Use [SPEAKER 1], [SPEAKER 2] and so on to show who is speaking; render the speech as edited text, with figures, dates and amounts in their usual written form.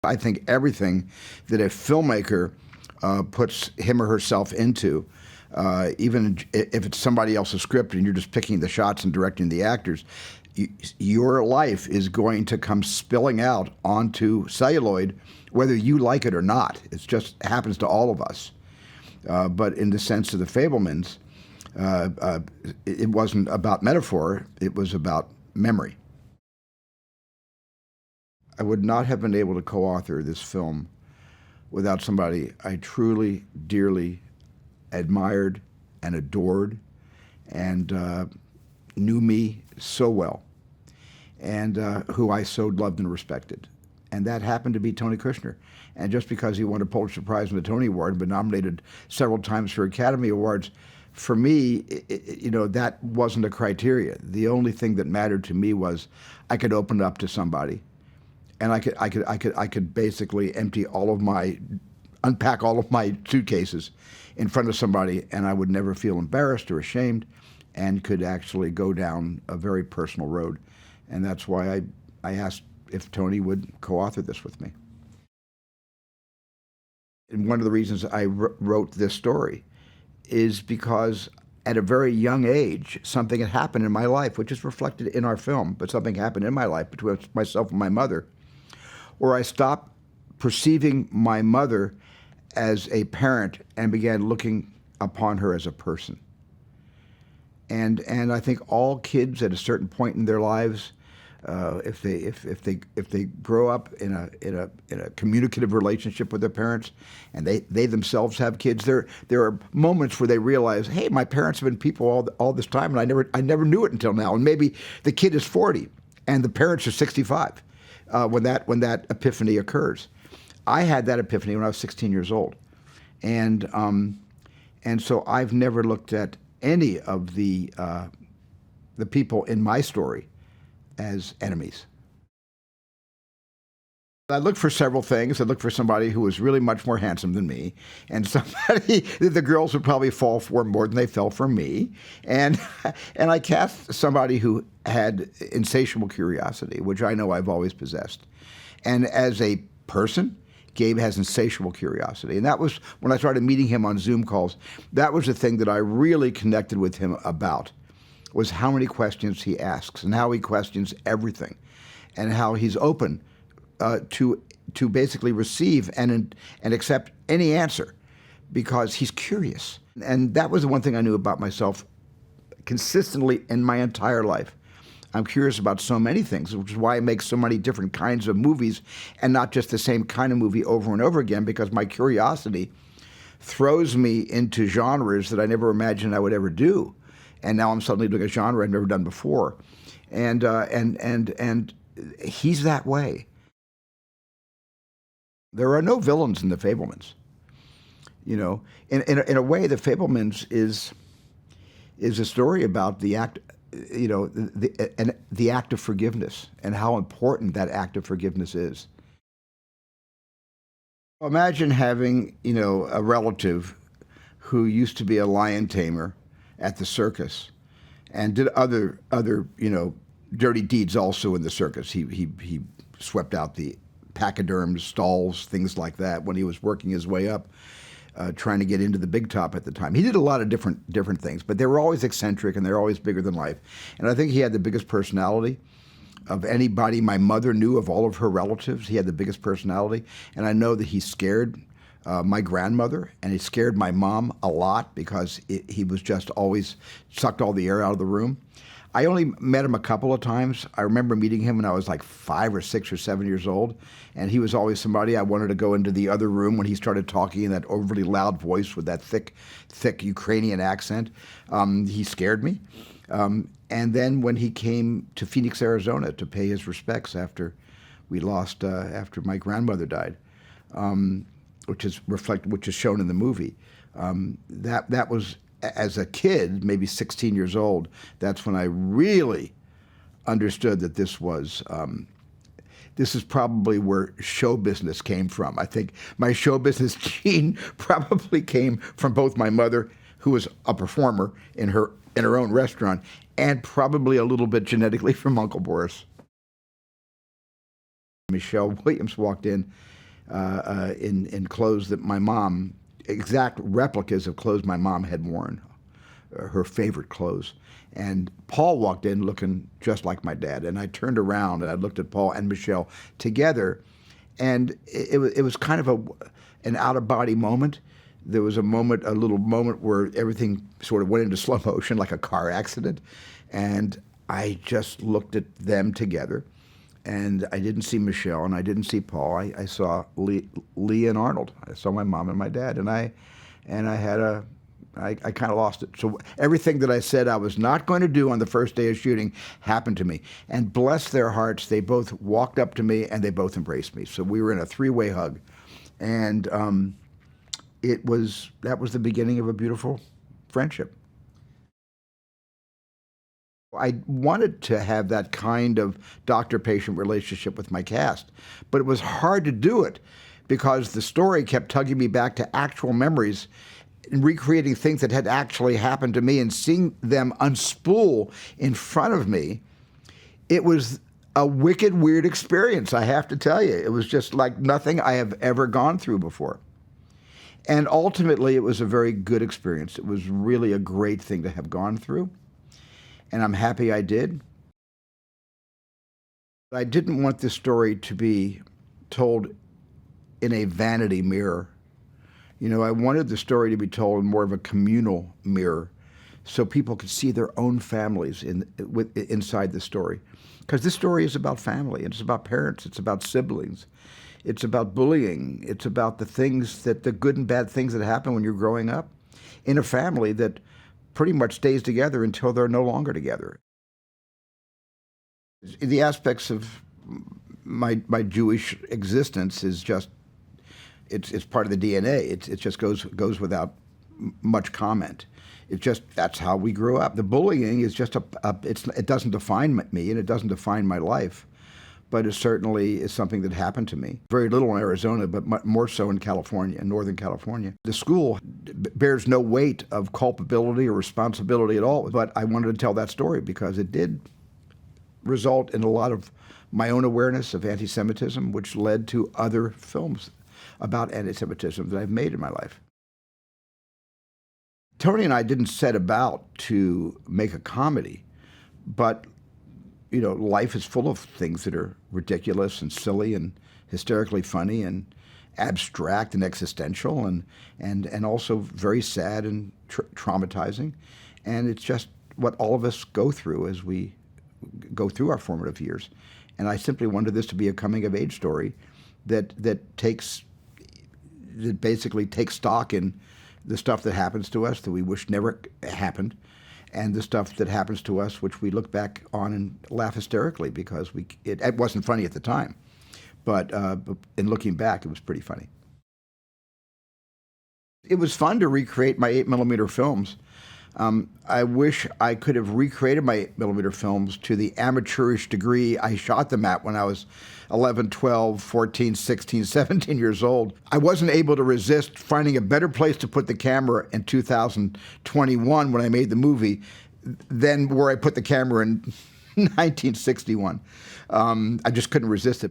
[SPEAKER 1] I think everything that a filmmaker puts him or herself into, even if it's somebody else's script and you're just picking the shots and directing the actors, your life is going to come spilling out onto celluloid, whether you like it or not. It just happens to all of us. But in the sense of the Fabelmans, it wasn't about metaphor, it was about memory. I would not have been able to co-author this film without somebody I truly, dearly admired and adored and knew me so well, and who I so loved and respected. And that happened to be Tony Kushner. And just because he won a Pulitzer Prize and the Tony Award and been nominated several times for Academy Awards, for me, that wasn't a criteria. The only thing that mattered to me was I could open it up to somebody, and I could basically unpack all of my suitcases in front of somebody, and I would never feel embarrassed or ashamed, and could actually go down a very personal road. And that's why I asked if Tony would co-author this with me. And one of the reasons I wrote this story is because at a very young age, something had happened in my life, which is reflected in our film, but something happened in my life between myself and my mother, where I stopped perceiving my mother as a parent and began looking upon her as a person. And I think all kids at a certain point in their lives, if they grow up in a communicative relationship with their parents, and they themselves have kids, there are moments where they realize, hey, my parents have been people all this time, and I never knew it until now. And maybe the kid is 40, and the parents are 65 when that epiphany occurs. I had that epiphany when I was 16 years old, and so I've never looked at any of the people in my story as enemies. I looked for several things. I looked for somebody who was really much more handsome than me, and somebody that the girls would probably fall for more than they fell for me. And I cast somebody who had insatiable curiosity, which I know I've always possessed. And as a person, Gabe has insatiable curiosity. And that was, when I started meeting him on Zoom calls, that was the thing that I really connected with him about, was how many questions he asks and how he questions everything, and how he's open to basically receive and accept any answer because he's curious. And that was the one thing I knew about myself consistently in my entire life. I'm curious about so many things, which is why I make so many different kinds of movies and not just the same kind of movie over and over again, because my curiosity throws me into genres that I never imagined I would ever do. And now I'm suddenly doing a genre I've never done before. And he's that way. There are no villains in the Fabelmans. In a way, the Fabelmans is a story about the act, the act of forgiveness and how important that act of forgiveness is. Imagine having, a relative who used to be a lion tamer at the circus and did other dirty deeds also in the circus. He swept out the pachyderms, stalls, things like that when he was working his way up, trying to get into the big top at the time. He did a lot of different things, but they were always eccentric and they were always bigger than life. And I think he had the biggest personality of anybody my mother knew of all of her relatives. He had the biggest personality, and I know that he scared my grandmother, and he scared my mom a lot because he was just always sucked all the air out of the room. I only met him a couple of times. I remember meeting him when I was like 5 or 6 or 7 years old, and he was always somebody I wanted to go into the other room when he started talking in that overly loud voice with that thick Ukrainian accent. He scared me. And then when he came to Phoenix, Arizona to pay his respects after my grandmother died, which is shown in the movie, that was, as a kid, maybe 16 years old, that's when I really understood that this is probably where show business came from. I think my show business gene probably came from both my mother, who was a performer in her own restaurant, and probably a little bit genetically from Uncle Boris. Michelle Williams walked in clothes that my mom, exact replicas of clothes my mom had worn, her favorite clothes. And Paul walked in looking just like my dad. And I turned around and I looked at Paul and Michelle together, and it was kind of an out-of-body moment. There was a little moment where everything sort of went into slow motion, like a car accident. And I just looked at them together, and I didn't see Michelle and I didn't see Paul. I saw Lee and Arnold. I saw my mom and my dad, and I kind of lost it. So everything that I said I was not going to do on the first day of shooting happened to me. And bless their hearts, they both walked up to me and they both embraced me. So we were in a three-way hug. And that was the beginning of a beautiful friendship. I wanted to have that kind of doctor-patient relationship with my cast, but it was hard to do it because the story kept tugging me back to actual memories and recreating things that had actually happened to me, and seeing them unspool in front of me. It was a wicked, weird experience, I have to tell you. It was just like nothing I have ever gone through before. And ultimately, it was a very good experience. It was really a great thing to have gone through, and I'm happy I did. I didn't want this story to be told in a vanity mirror. You know, I wanted the story to be told in more of a communal mirror, so people could see their own families inside the story. Because this story is about family, and it's about parents, it's about siblings, it's about bullying, it's about the good and bad things that happen when you're growing up in a family that pretty much stays together until they're no longer together. The aspects of my Jewish existence is just, it's part of the DNA. It just goes without much comment. That's how we grew up. The bullying is just it doesn't define me, and it doesn't define my life, but it certainly is something that happened to me. Very little in Arizona, but more so in California, in Northern California. The school bears no weight of culpability or responsibility at all, but I wanted to tell that story because it did result in a lot of my own awareness of anti-Semitism, which led to other films about anti-Semitism that I've made in my life. Tony and I didn't set about to make a comedy, but you know, life is full of things that are ridiculous and silly and hysterically funny and abstract and existential and also very sad and traumatizing. And it's just what all of us go through as we go through our formative years. And I simply wanted this to be a coming-of-age story that basically takes stock in the stuff that happens to us that we wish never happened, and the stuff that happens to us which we look back on and laugh hysterically because it wasn't funny at the time. But in looking back, it was pretty funny. It was fun to recreate my 8mm films. I wish I could have recreated my 8mm films to the amateurish degree I shot them at when I was 11, 12, 14, 16, 17 years old. I wasn't able to resist finding a better place to put the camera in 2021 when I made the movie than where I put the camera in 1961. I just couldn't resist it.